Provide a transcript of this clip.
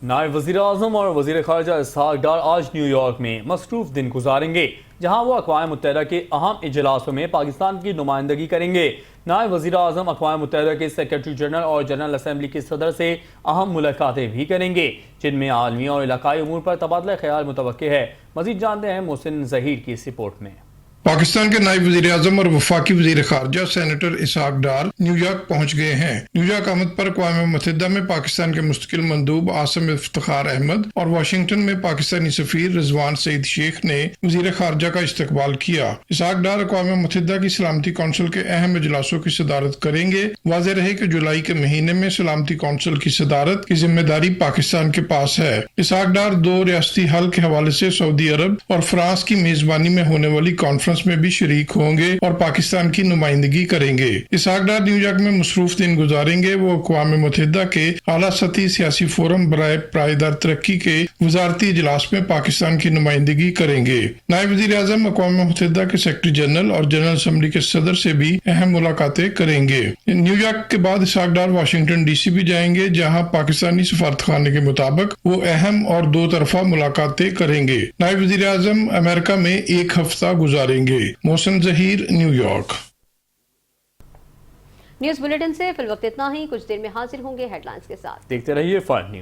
نائب وزیر اعظم اور وزیر خارجہ اسحاق ڈار آج نیو یارک میں مصروف دن گزاریں گے، جہاں وہ اقوام متحدہ کے اہم اجلاسوں میں پاکستان کی نمائندگی کریں گے۔ نائب وزیر اعظم اقوام متحدہ کے سیکرٹری جنرل اور جنرل اسمبلی کے صدر سے اہم ملاقاتیں بھی کریں گے، جن میں عالمی اور علاقائی امور پر تبادلہ خیال متوقع ہے۔ مزید جانتے ہیں محسن ظہیر کی اس رپورٹ میں۔ پاکستان کے نائب وزیر اعظم اور وفاقی وزیر خارجہ senator Ishaq Dar new York پہنچ گئے ہیں۔ نیو یارک آمد پر اقوام متحدہ میں پاکستان کے مستقل مندوب عاصم افتخار احمد اور واشنگٹن میں پاکستانی سفیر رضوان سعید شیخ نے وزیر خارجہ کا استقبال کیا۔ اسحاق ڈار اقوام متحدہ کی سلامتی کونسل کے اہم اجلاسوں کی صدارت کریں گے۔ واضح رہے کہ جولائی کے مہینے میں سلامتی کونسل کی صدارت کی ذمہ داری پاکستان کے پاس ہے۔ اسحاق ڈار 2 ریاستی حل کے حوالے سے سعودی عرب اور فرانس کی میزبانی میں ہونے والی کانفرنس میں بھی شریک ہوں گے اور پاکستان کی نمائندگی کریں گے۔ اسحاق ڈار نیو یارک میں مصروف دن گزاریں گے۔ وہ اقوام متحدہ کے اعلیٰ سطحی سیاسی فورم برائے پائیدار ترقی کے وزارتی اجلاس میں پاکستان کی نمائندگی کریں گے۔ نائب وزیر اعظم اقوام متحدہ کے سیکرٹری جنرل اور جنرل اسمبلی کے صدر سے بھی اہم ملاقاتیں کریں گے۔ نیو یارک کے بعد Ishaq Dar Washington D C بھی جائیں گے، جہاں پاکستانی سفارتخانے کے مطابق وہ اہم اور 2 طرفہ ملاقاتیں کریں گے۔ نائب وزیر اعظم امریکہ میں 1 ہفتہ گزاریں گے۔ Mohsin Zaheer, New York. News bulletin سے فی الوقت اتنا ہی، کچھ دیر میں حاضر ہوں گے ہیڈ لائنز کے ساتھ۔ دیکھتے رہیے فرد نیوز۔